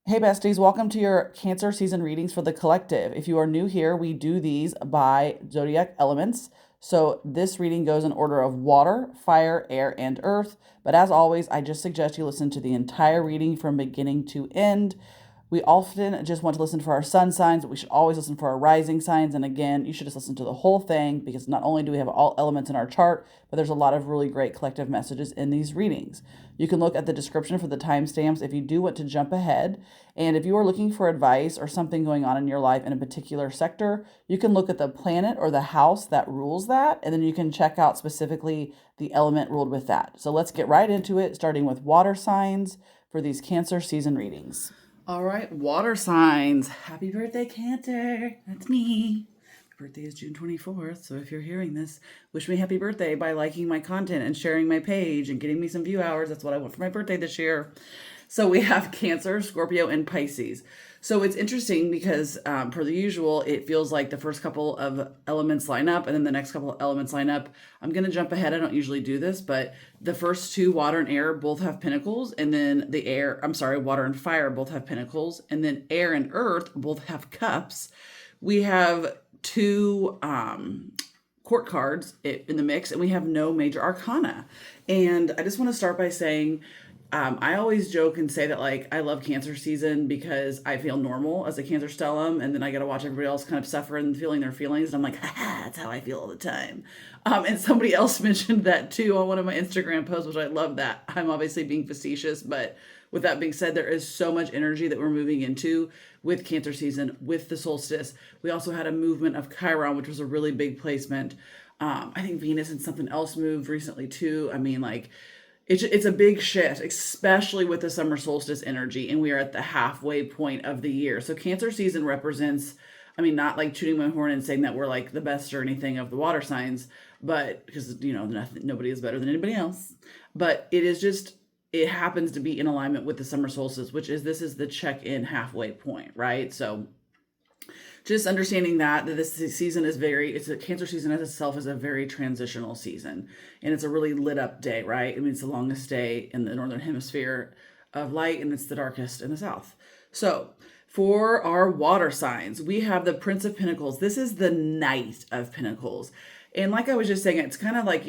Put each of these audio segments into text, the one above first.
Hey besties, welcome to your Cancer season readings for the collective. If you are new here, we do these by zodiac elements. So this reading goes in order of water, fire, air, and earth. But as always, I just suggest you listen to the entire reading from beginning to end. We often just want to listen for our sun signs, but we should always listen for our rising signs. And again, you should just listen to the whole thing because not only do we have all elements in our chart, but there's a lot of really great collective messages in these readings. You can look at the description for the timestamps if you do want to jump ahead. And if you are looking for advice or something going on in your life in a particular sector, you can look at the planet or the house that rules that, and then you can check out specifically the element ruled with that. So let's get right into it, starting with water signs for these Cancer season readings. All right, water signs. Happy birthday, Cancer. That's me. My birthday is June 24th, so if you're hearing this, wish me happy birthday by liking my content and sharing my page and getting me some view hours. That's what I want for my birthday this year. So we have Cancer, Scorpio, and Pisces. So it's interesting because per the usual, it feels like the first couple of elements line up and then the next couple of elements line up. I'm going to jump ahead. I don't usually do this, but the first two, water and air, both have pentacles. And then water and fire both have pentacles. And then air and earth both have cups. We have two court cards in the mix, and we have no major arcana. And I just want to start by saying, I always joke and say that like I love Cancer season because I feel normal as a Cancer stellium, and then I get to watch everybody else kind of suffer and feeling their feelings, and I'm like, haha, that's how I feel all the time. And somebody else mentioned that too on one of my Instagram posts, which I love that. I'm obviously being facetious, but with that being said, there is so much energy that we're moving into with Cancer season, with the solstice. We also had a movement of Chiron, which was a really big placement. I think Venus and something else moved recently too. I mean, like, it's a big shift, especially with the summer solstice energy, and we are at the halfway point of the year. So Cancer season represents, I mean, not like tooting my horn and saying that we're like the best or anything of the water signs, but because, nobody is better than anybody else. But it is just, it happens to be in alignment with the summer solstice, this is the check-in halfway point, right? So just understanding that this season is it's a Cancer season as itself is a very transitional season, and it's a really lit up day, right? I mean, it's the longest day in the northern hemisphere of light, and it's the darkest in the south. So for our water signs, we have the Prince of Pentacles. This is the Knight of Pentacles, and like I was just saying, it's kind of like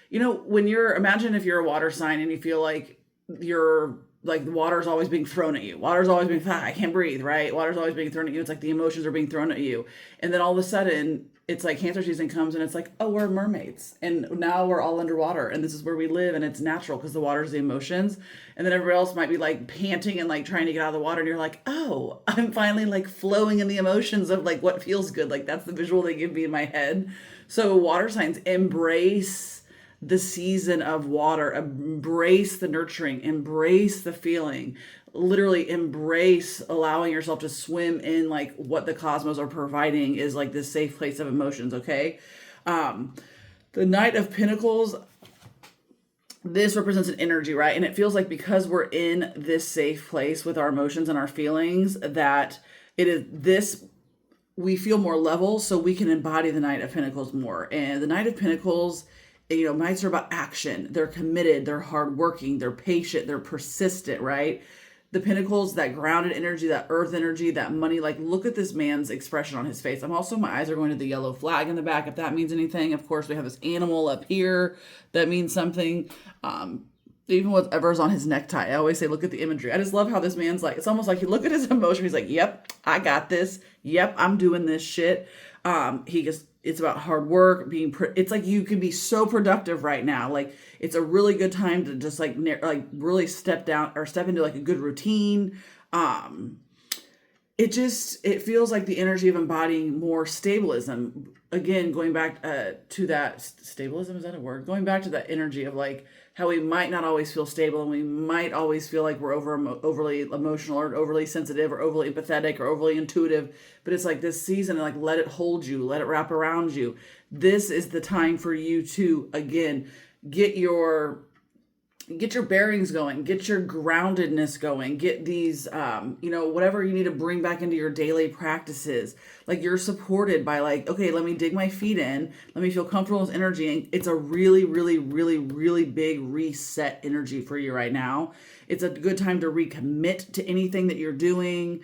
when imagine if you're a water sign and you feel like you're like the water's always being thrown at you. Water's always being, I can't breathe, right? Water's always being thrown at you. It's like the emotions are being thrown at you. And then all of a sudden, it's like Cancer season comes and it's like, oh, we're mermaids. And now we're all underwater. And this is where we live. And it's natural because the water's the emotions. And then everybody else might be like panting and like trying to get out of the water. And you're like, oh, I'm finally like flowing in the emotions of like what feels good. Like that's the visual they give me in my head. So water signs embrace the season of water, embrace the nurturing, embrace the feeling, literally embrace allowing yourself to swim in like what the cosmos are providing is like this safe place of emotions. Okay. The Knight of Pentacles, this represents an energy, right? And it feels like because we're in this safe place with our emotions and our feelings, that it is this, we feel more level, so we can embody the Knight of Pentacles more. And the Knight of Pentacles, Knights are about action. They're committed, they're hardworking, they're patient, they're persistent, right? The Pentacles, that grounded energy, that earth energy, that money, like look at this man's expression on his face. My eyes are going to the yellow flag in the back, if that means anything. Of course, we have this animal up here that means something. Even whatever's on his necktie, I always say, look at the imagery. I just love how this man's like, it's almost like you look at his emotion. He's like, yep, I got this. Yep, I'm doing this shit. It's about hard work, it's like you can be so productive right now. Like it's a really good time to just like really step down or step into like a good routine. It feels like the energy of embodying more stabilism. Again, going back to that stabilism, is that a word? Going back to that energy of like how we might not always feel stable, and we might always feel like we're overly emotional or overly sensitive or overly empathetic or overly intuitive. But it's like this season, like let it hold you, let it wrap around you. This is the time for you to, again, get your get your bearings going, get your groundedness going, get these, whatever you need to bring back into your daily practices. Like you're supported by like, okay, let me dig my feet in. Let me feel comfortable with energy. And it's a really, really, really, really big reset energy for you right now. It's a good time to recommit to anything that you're doing.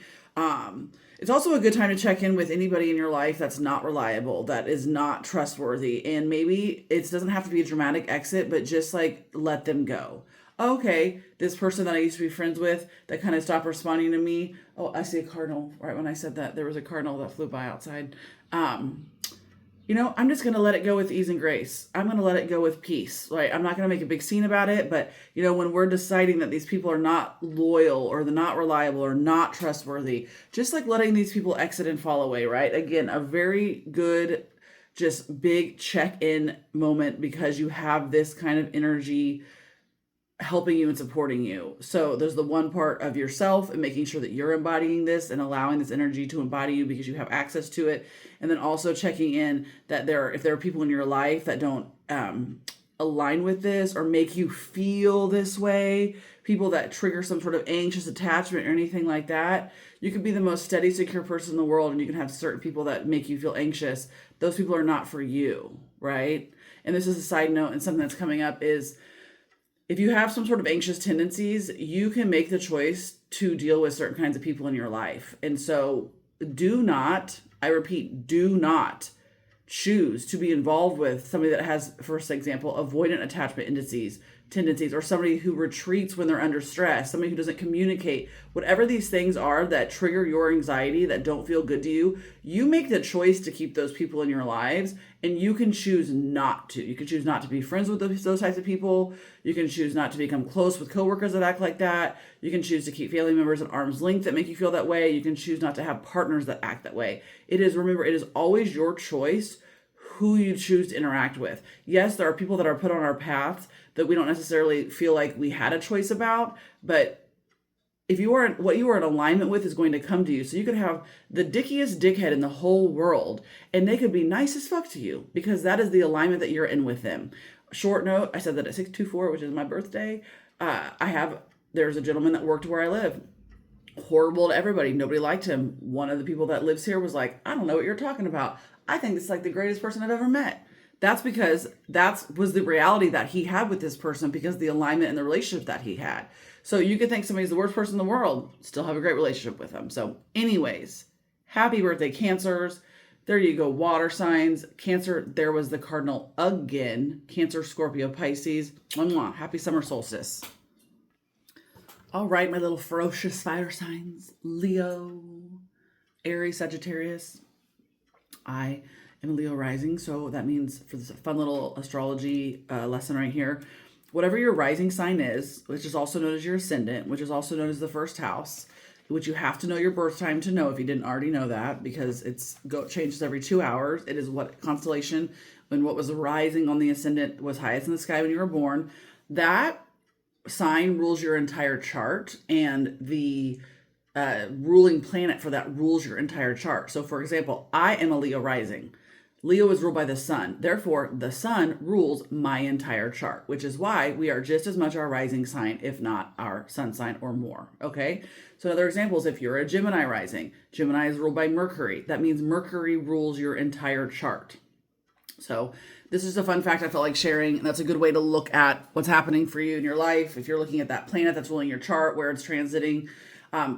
It's also a good time to check in with anybody in your life that's not reliable, that is not trustworthy. And maybe it doesn't have to be a dramatic exit, but just like let them go. Okay, this person that I used to be friends with that kind of stopped responding to me. Oh, I see a cardinal. Right when I said that, there was a cardinal that flew by outside. I'm just going to let it go with ease and grace. I'm going to let it go with peace. Right? I'm not going to make a big scene about it, but when we're deciding that these people are not loyal or they're not reliable or not trustworthy, just like letting these people exit and fall away, right? Again, a very good, just big check-in moment because you have this kind of energy helping you and supporting you. So there's the one part of yourself and making sure that you're embodying this and allowing this energy to embody you because you have access to it. And then also checking in that if there are people in your life that don't align with this or make you feel this way, people that trigger some sort of anxious attachment or anything like that. You could be the most steady, secure person in the world and you can have certain people that make you feel anxious. Those people are not for you, right? And this is a side note, and something that's coming up is, if you have some sort of anxious tendencies, you can make the choice to deal with certain kinds of people in your life. And so I repeat, do not choose to be involved with somebody that has, for example, avoidant attachment tendencies, or somebody who retreats when they're under stress, somebody who doesn't communicate. Whatever these things are that trigger your anxiety, that don't feel good to you, you make the choice to keep those people in your lives, and you can choose not to. You can choose not to be friends with those types of people. You can choose not to become close with coworkers that act like that. You can choose to keep family members at arm's length that make you feel that way. You can choose not to have partners that act that way. Remember, it is always your choice who you choose to interact with. Yes, there are people that are put on our paths that we don't necessarily feel like we had a choice about, but what you are in alignment with is going to come to you. So you could have the dickiest dickhead in the whole world, and they could be nice as fuck to you because that is the alignment that you're in with them. Short note, I said that at 624, which is my birthday, there's a gentleman that worked where I live. Horrible to everybody. Nobody liked him. One of the people that lives here was like, I don't know what you're talking about. I think it's like the greatest person I've ever met. That's because that was the reality that he had with this person because of the alignment and the relationship that he had. So you could think somebody's the worst person in the world, still have a great relationship with them. So anyways, happy birthday, Cancers. There you go, water signs. Cancer, there was the cardinal again. Cancer, Scorpio, Pisces. Mwah, happy summer solstice. All right, my little ferocious fire signs. Leo, Aries, Sagittarius. I am a Leo rising, so that means for this fun little astrology lesson right here, whatever your rising sign is, which is also known as your ascendant, which is also known as the first house, which you have to know your birth time to know if you didn't already know that, because changes every 2 hours. It is what constellation and what was rising on the ascendant was highest in the sky when you were born. That sign rules your entire chart, and the ruling planet for that rules your entire chart. So for example, I am a Leo rising. Leo is ruled by the sun. Therefore, the sun rules my entire chart, which is why we are just as much our rising sign, if not our sun sign or more. Okay. So another example is if you're a Gemini rising, Gemini is ruled by Mercury. That means Mercury rules your entire chart. So this is a fun fact I felt like sharing, and that's a good way to look at what's happening for you in your life. If you're looking at that planet that's ruling your chart, where it's transiting.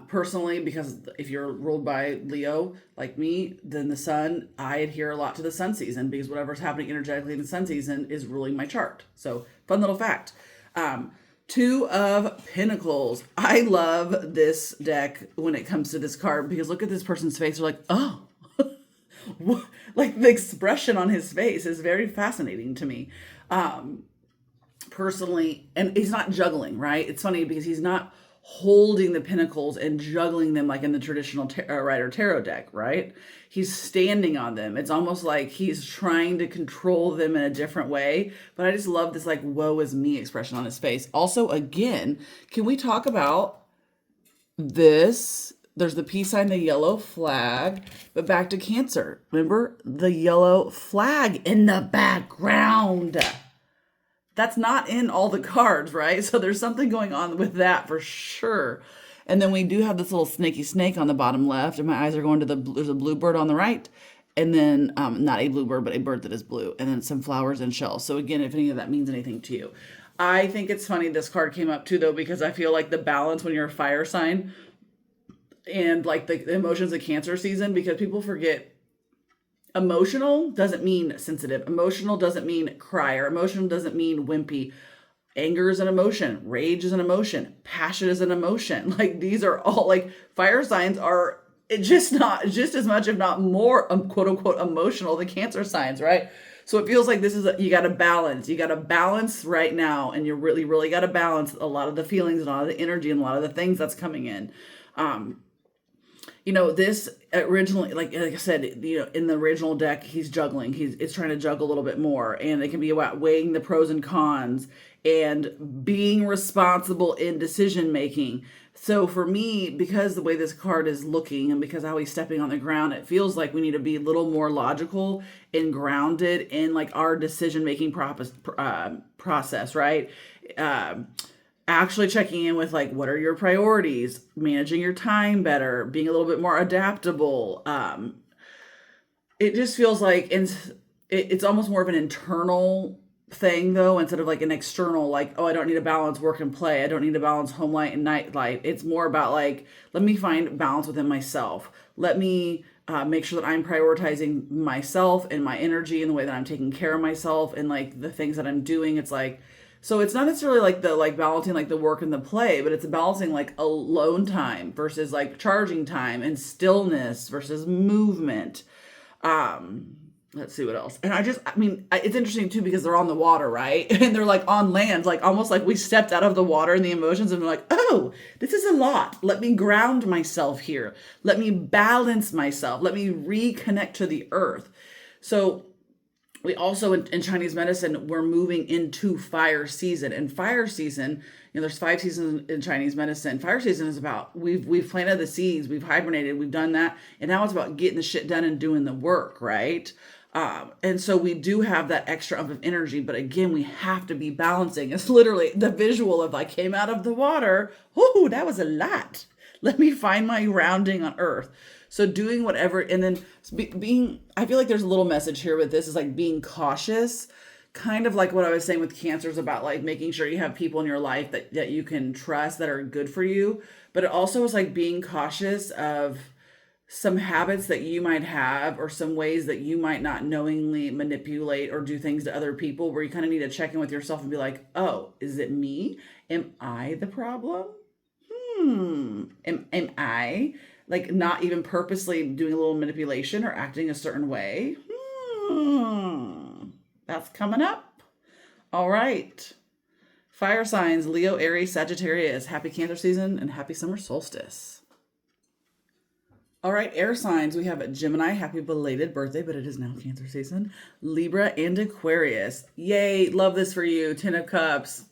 Personally, because if you're ruled by Leo, like me, then the sun, I adhere a lot to the sun season because whatever's happening energetically in the sun season is ruling my chart. So fun little fact. Two of Pentacles. I love this deck when it comes to this card because look at this person's face. They're like, oh, like the expression on his face is very fascinating to me. Personally, and he's not juggling, right? It's funny because he's not holding the pentacles and juggling them like in the traditional Rider Tarot deck, right? He's standing on them. It's almost like he's trying to control them in a different way. But I just love this like woe is me expression on his face. Also, again, can we talk about this? There's the peace sign, the yellow flag, but back to Cancer. Remember the yellow flag in the background. That's not in all the cards, right? So there's something going on with that for sure. And then we do have this little snaky snake on the bottom left, and my eyes are going to there's a bluebird on the right, and then not a bluebird, but a bird that is blue, and then some flowers and shells. So again, if any of that means anything to you. I think it's funny this card came up too, though, because I feel like the balance when you're a fire sign and like the emotions of Cancer season, because people forget emotional doesn't mean sensitive. Emotional doesn't mean crier. Emotional doesn't mean wimpy. Anger is an emotion. Rage is an emotion. Passion is an emotion. Like these are all like fire signs are just as much, if not more, quote unquote, emotional than Cancer signs, right? So it feels like this is, you got to balance. You got to balance right now. And you really, really got to balance a lot of the feelings and a lot of the energy and a lot of the things that's coming in. This originally, like I said, in the original deck, he's juggling. It's trying to juggle a little bit more. And it can be about weighing the pros and cons and being responsible in decision making. So for me, because the way this card is looking and because how he's stepping on the ground, it feels like we need to be a little more logical and grounded in like our decision making process, right? Actually checking in with like, what are your priorities, managing your time better, being a little bit more adaptable. It just feels like it's almost more of an internal thing though, instead of like an external, like, oh, I don't need to balance work and play. I don't need to balance home life and night life. It's more about like, let me find balance within myself. Let me make sure that I'm prioritizing myself and my energy and the way that I'm taking care of myself and like the things that I'm doing. It's like, so it's not necessarily like the like balancing like the work and the play, but it's balancing like alone time versus like charging time and stillness versus movement. Let's see what else. And it's interesting too because they're on the water, right? And they're like on land, like almost like we stepped out of the water and the emotions and we're like, oh, this is a lot. Let me ground myself here. Let me balance myself. Let me reconnect to the earth. So we also, in Chinese medicine, we're moving into fire season. And fire season, there's 5 seasons in Chinese medicine. Fire season is about, we've planted the seeds, we've hibernated, we've done that. And now it's about getting the shit done and doing the work, right? And so we do have that extra of energy. But again, we have to be balancing. It's literally the visual of I came out of the water. Oh, that was a lot. Let me find my grounding on earth. So doing whatever, and then being, I feel like there's a little message here with this is like being cautious, kind of like what I was saying with Cancers about like making sure you have people in your life that you can trust that are good for you. But it also is like being cautious of some habits that you might have or some ways that you might not knowingly manipulate or do things to other people where you kind of need to check in with yourself and be like, oh, is it me? Am I the problem? Am I like not even purposely doing a little manipulation or acting a certain way? That's coming up. All right. Fire signs, Leo, Aries, Sagittarius. Happy Cancer season and happy summer solstice. All right, air signs. We have Gemini. Happy belated birthday, but it is now Cancer season. Libra and Aquarius. Yay. Love this for you. 10 of Cups.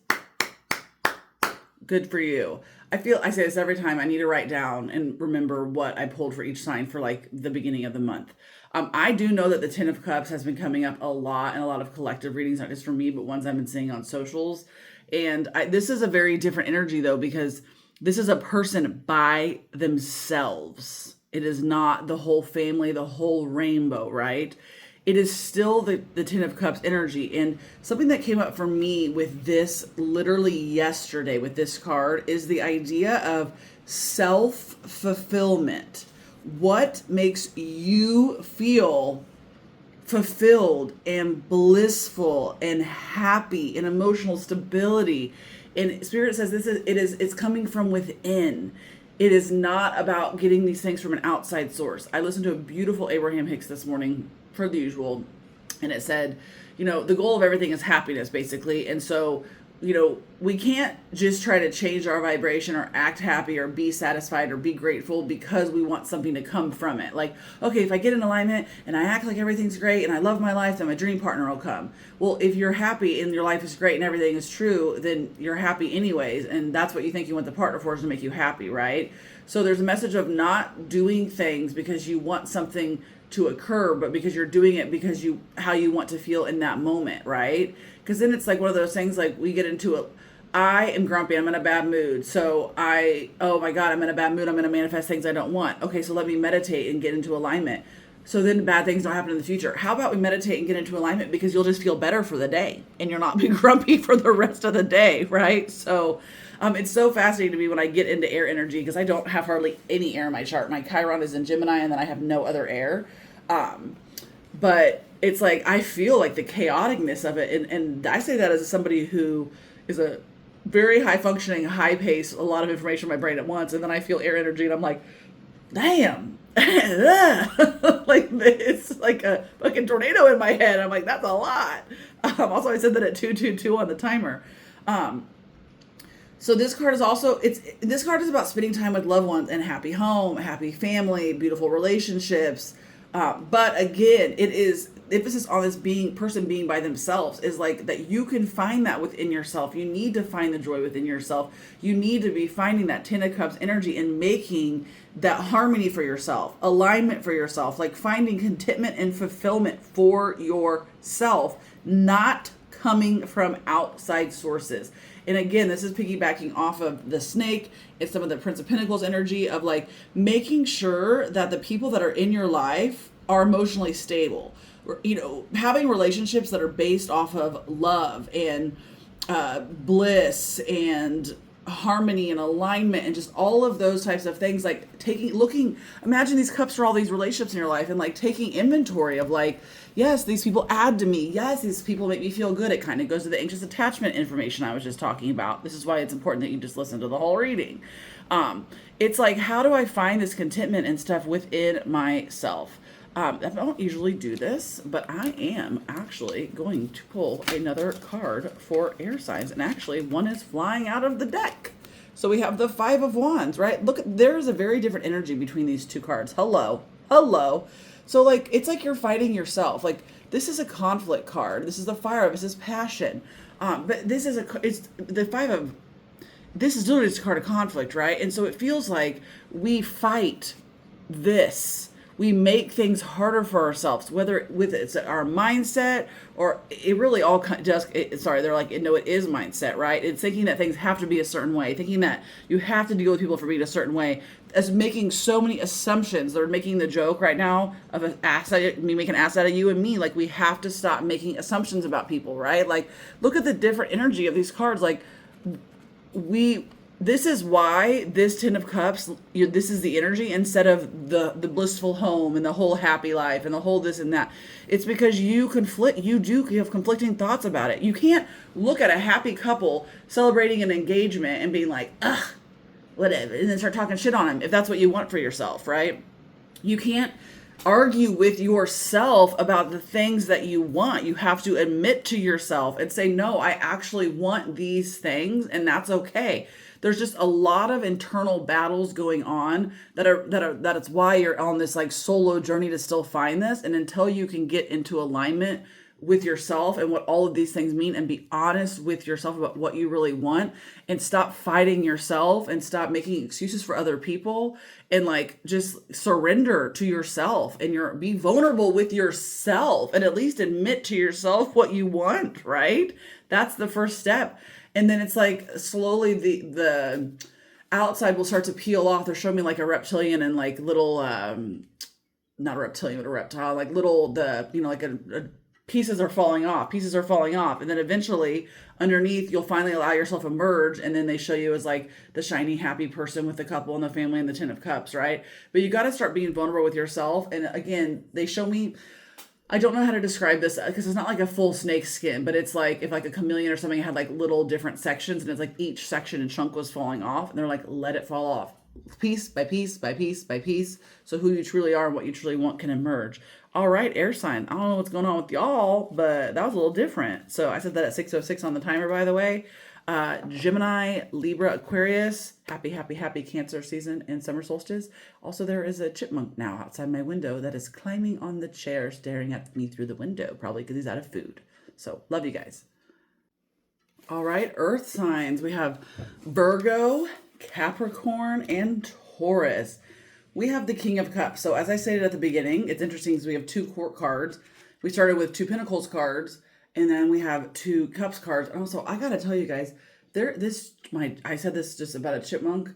Good for you. I say this every time. I need to write down and remember what I pulled for each sign for like the beginning of the month. I do know that the 10 of Cups has been coming up a lot in a lot of collective readings, not just for me, but ones I've been seeing on socials. And this is a very different energy though, because this is a person by themselves. It is not the whole family, the whole rainbow, right? It is still the 10 of Cups energy. And something that came up for me with this literally yesterday with this card is the idea of self-fulfillment. What makes you feel fulfilled and blissful and happy and emotional stability? And Spirit says it's coming from within. It is not about getting these things from an outside source. I listened to a beautiful Abraham Hicks this morning, per the usual, and it said, the goal of everything is happiness, basically. And so, we can't just try to change our vibration or act happy or be satisfied or be grateful because we want something to come from it. Like, okay, if I get in alignment and I act like everything's great and I love my life, then my dream partner will come. Well, if you're happy and your life is great and everything is true, then you're happy anyways. And that's what you think you want the partner for, is to make you happy, right? So there's a message of not doing things because you want something to occur, but because you're doing it because how you want to feel in that moment, right? Because then it's like one of those things, like we get into it. I am grumpy. I'm in a bad mood. So oh my God, I'm in a bad mood. I'm going to manifest things I don't want. Okay, so let me meditate and get into alignment. So then bad things don't happen in the future. How about we meditate and get into alignment, because you'll just feel better for the day and you'll not be grumpy for the rest of the day, right? So it's so fascinating to me when I get into air energy, because I don't have hardly any air in my chart. My Chiron is in Gemini, and then I have no other air. But it's like I feel like the chaoticness of it. And I say that as somebody who is a very high functioning, high pace, a lot of information in my brain at once. And then I feel air energy and I'm like, damn. Like it's like a fucking tornado in my head. I'm like, that's a lot. Also, I said that at 222 on the timer. So this card is also, this card is about spending time with loved ones and happy home, happy family, beautiful relationships. But again, it is emphasis on this person being by themselves, is like that you can find that within yourself. You need to find the joy within yourself. You need to be finding that Ten of Cups energy and making that harmony for yourself, alignment for yourself, like finding contentment and fulfillment for yourself, not coming from outside sources. And again, this is piggybacking off of the snake and some of the Prince of Pentacles energy of like making sure that the people that are in your life are emotionally stable. You know, having relationships that are based off of love and bliss and harmony and alignment and just all of those types of things. Like imagine these cups for all these relationships in your life and like taking inventory of like, yes, these people add to me. Yes, these people make me feel good. It kind of goes to the anxious attachment information I was just talking about. This is why it's important that you just listen to the whole reading. It's like, how do I find this contentment and stuff within myself? I don't usually do this, but I am actually going to pull another card for air signs. And actually, one is flying out of the deck. So we have the Five of Wands, right? Look, there's a very different energy between these two cards. Hello. So like, it's like you're fighting yourself. Like, this is a conflict card. This is the fire. This is passion. But this is this is literally just a card of conflict, right? And so it feels like we fight this. We make things harder for ourselves, whether it's our mindset or it really all just, they're like, no, it is mindset, right? It's thinking that things have to be a certain way, thinking that you have to deal with people for being a certain way, as making so many assumptions. They're making the joke right now of me making an ass out of you and me. Like, we have to stop making assumptions about people, right? Like, look at the different energy of these cards. Like, this is why this Ten of Cups, this is the energy instead of the blissful home and the whole happy life and the whole this and that. It's because you have conflicting thoughts about it. You can't look at a happy couple celebrating an engagement and being like, ugh, whatever, and then start talking shit on them if that's what you want for yourself, right? You can't argue with yourself about the things that you want. You have to admit to yourself and say, no, I actually want these things, and that's okay. There's just a lot of internal battles going on that it's why you're on this like solo journey to still find this. And until you can get into alignment with yourself and what all of these things mean and be honest with yourself about what you really want and stop fighting yourself and stop making excuses for other people and like just surrender to yourself and be vulnerable with yourself and at least admit to yourself what you want, right? That's the first step. And then it's like slowly the outside will start to peel off. They're showing me like a reptilian and like little, not a reptilian, but a reptile, like little, pieces are falling off. And then eventually underneath, you'll finally allow yourself to merge. And then they show you as like the shiny, happy person with the couple and the family and the Ten of Cups, right? But you got to start being vulnerable with yourself. And again, they show me, I don't know how to describe this because it's not like a full snake skin, but it's like if like a chameleon or something had like little different sections and it's like each section and chunk was falling off and they're like, let it fall off piece by piece by piece by piece. So who you truly are and what you truly want can emerge. All right, air sign. I don't know what's going on with y'all, but that was a little different. So I said that at 6:06 on the timer, by the way. Gemini, Libra, Aquarius, happy Cancer season and summer solstice. Also, there is a chipmunk now outside my window that is climbing on the chair, staring at me through the window, probably because he's out of food. So, love you guys. All right, earth signs. We have Virgo, Capricorn, and Taurus. We have the King of Cups. So as I stated at the beginning, it's interesting because we have two court cards. We started with two Pentacles cards, and then we have two Cups cards. And also, I gotta tell you guys, I said this just about a chipmunk.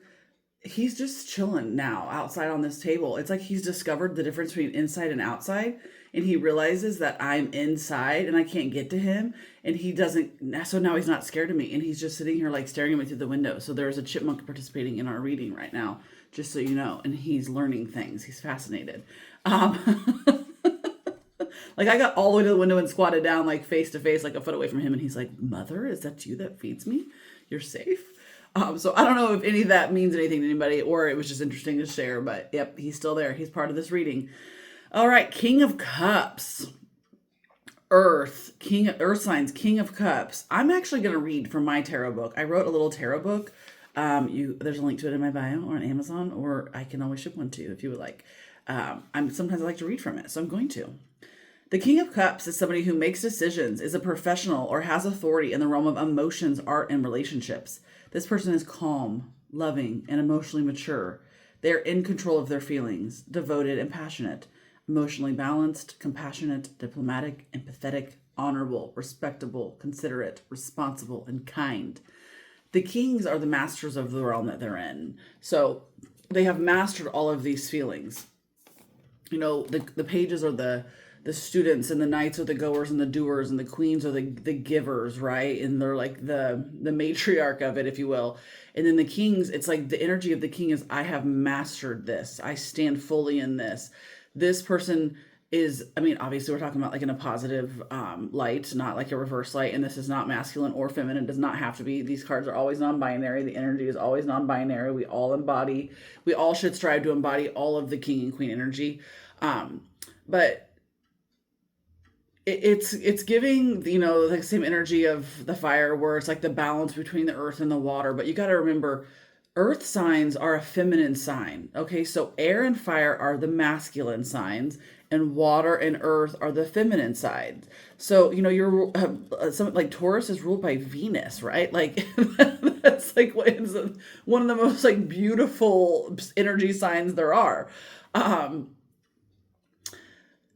He's just chilling now outside on this table. It's like he's discovered the difference between inside and outside, and he realizes that I'm inside and I can't get to him, and he doesn't. So now he's not scared of me, and he's just sitting here like staring at me through the window. So there's a chipmunk participating in our reading right now, just so you know, and he's learning things. He's fascinated. Like I got all the way to the window and squatted down like face to face, like a foot away from him, and he's like, "Mother, is that you that feeds me? You're safe." So I don't know if any of that means anything to anybody, or it was just interesting to share, but yep, he's still there. He's part of this reading. All right, King of Cups, Earth signs, King of Cups. I'm actually going to read from my tarot book. I wrote a little tarot book. There's a link to it in my bio or on Amazon, or I can always ship one to you if you would like. Sometimes I like to read from it, so I'm going to. The King of Cups is somebody who makes decisions, is a professional, or has authority in the realm of emotions, art, and relationships. This person is calm, loving, and emotionally mature. They are in control of their feelings, devoted and passionate, emotionally balanced, compassionate, diplomatic, empathetic, honorable, respectable, considerate, responsible, and kind. The kings are the masters of the realm that they're in. So they have mastered all of these feelings. You know, the pages are the students, and the knights are the goers and the doers, and the queens are the givers, right? And they're like the matriarch of it, if you will. And then the kings, it's like the energy of the king is, I have mastered this. I stand fully in this. This person is, I mean, obviously we're talking about like in a positive light, not like a reverse light. And this is not masculine or feminine. It does not have to be. These cards are always non-binary. The energy is always non-binary. We all should strive to embody all of the king and queen energy. But it's giving, you know, the same energy of the fire, where it's like the balance between the earth and the water. But you got to remember, earth signs are a feminine sign. Okay, so air and fire are the masculine signs, and water and earth are the feminine sides. So, you know, you're something like Taurus is ruled by Venus, right? Like that's like one of the most like beautiful energy signs there are.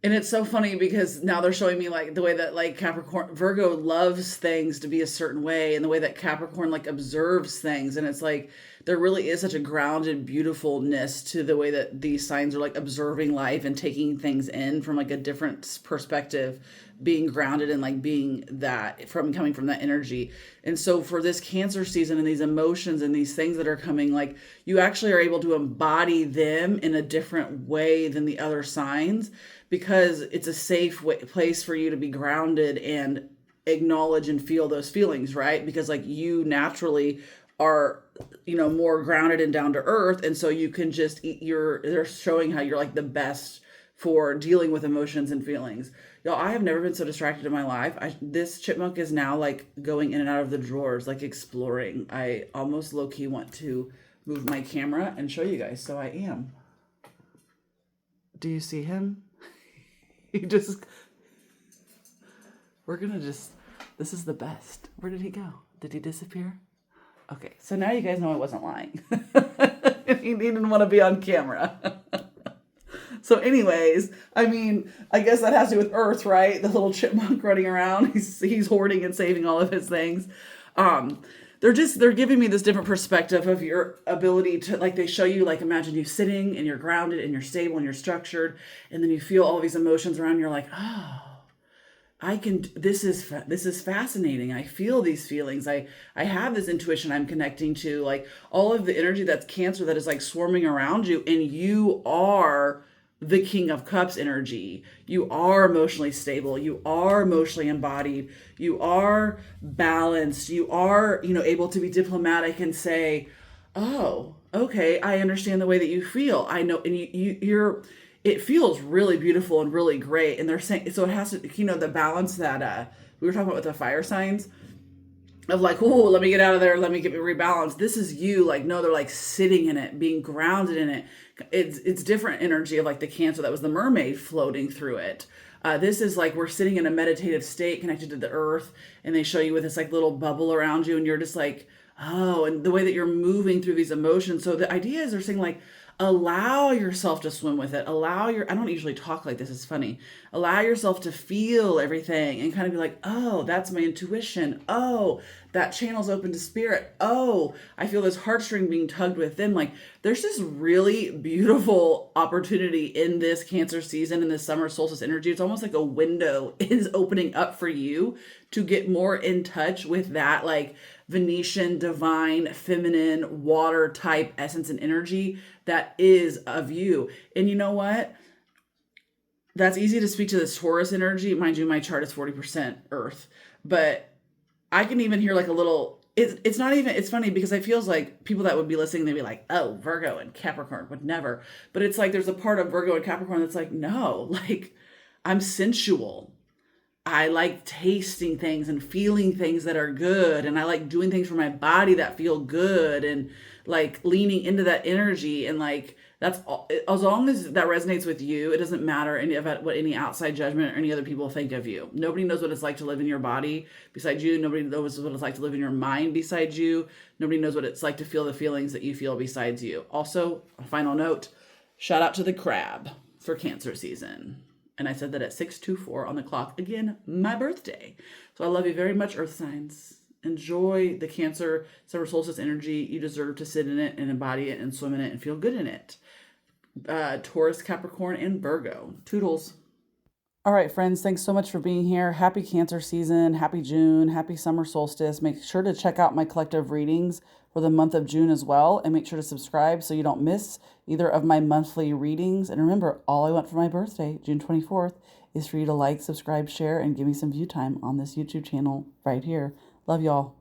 And it's so funny because now they're showing me like the way that like Virgo loves things to be a certain way, and the way that Capricorn like observes things. And it's like, there really is such a grounded beautifulness to the way that these signs are like observing life and taking things in from like a different perspective, being grounded and like being that coming from that energy. And so for this Cancer season and these emotions and these things that are coming, like you actually are able to embody them in a different way than the other signs, because it's a safe place for you to be grounded and acknowledge and feel those feelings, right? Because like you naturally are, you know, more grounded and down to earth. And so you can just, they're showing how you're like the best for dealing with emotions and feelings. Y'all, I have never been so distracted in my life. This chipmunk is now like going in and out of the drawers, like exploring. I almost low-key want to move my camera and show you guys. So I am. Do you see him? This is the best. Where did he go? Did he disappear? Okay, so now you guys know I wasn't lying. He didn't want to be on camera. So anyways, I mean, I guess that has to do with Earth, right? The little chipmunk running around. He's hoarding and saving all of his things. They're giving me this different perspective of your ability to, like, they show you, like, imagine you sitting and you're grounded and you're stable and you're structured, and then you feel all these emotions around. You're like, oh, this is fascinating. I feel these feelings. I have this intuition I'm connecting to, like all of the energy that's Cancer that is like swarming around you, and you are the King of Cups energy. You are emotionally stable. You are emotionally embodied. You are balanced. You are, you know, able to be diplomatic and say, oh, okay, I understand the way that you feel. I know. And it feels really beautiful and really great. And they're saying, so it has to, you know, the balance that we were talking about with the fire signs of like, oh, let me get out of there. Let me get me rebalanced. This is you. Like, no, they're like sitting in it, being grounded in it. It's different energy of like the Cancer that was the mermaid floating through it. This is like, we're sitting in a meditative state connected to the earth, and they show you with this like little bubble around you, and you're just like, Oh, and the way that you're moving through these emotions. So the idea is they're saying like, allow yourself to swim with it. I don't usually talk like this. It's funny. Allow yourself to feel everything and kind of be like, oh, that's my intuition. Oh, that channel's open to spirit. Oh, I feel this heartstring being tugged within. Like there's this really beautiful opportunity in this Cancer season, in this summer solstice energy. It's almost like a window is opening up for you to get more in touch with that like Venetian, divine, feminine, water type essence and energy that is of you. And you know what? That's easy to speak to this Taurus energy. Mind you, my chart is 40% Earth, but I can even hear like a little. It's not even. It's funny because it feels like people that would be listening, they'd be like, "Oh, Virgo and Capricorn would never." But it's like there's a part of Virgo and Capricorn that's like, no, like I'm sensual. I like tasting things and feeling things that are good. And I like doing things for my body that feel good and like leaning into that energy. And like, that's all, as long as that resonates with you, it doesn't matter any of it, what any outside judgment or any other people think of you. Nobody knows what it's like to live in your body beside you. Nobody knows what it's like to live in your mind beside you. Nobody knows what it's like to feel the feelings that you feel besides you. Also, a final note, shout out to the crab for Cancer season. And I said that at 6:24 on the clock. Again, my birthday. So I love you very much, Earth signs. Enjoy the Cancer summer solstice energy. You deserve to sit in it and embody it and swim in it and feel good in it. Taurus, Capricorn, and Virgo. Toodles. All right, friends, thanks so much for being here. Happy Cancer season, happy June, happy summer solstice. Make sure to check out my collective readings for the month of June as well, and make sure to subscribe so you don't miss either of my monthly readings. And remember, all I want for my birthday, June 24th, is for you to like, subscribe, share, and give me some view time on this YouTube channel right here. Love y'all.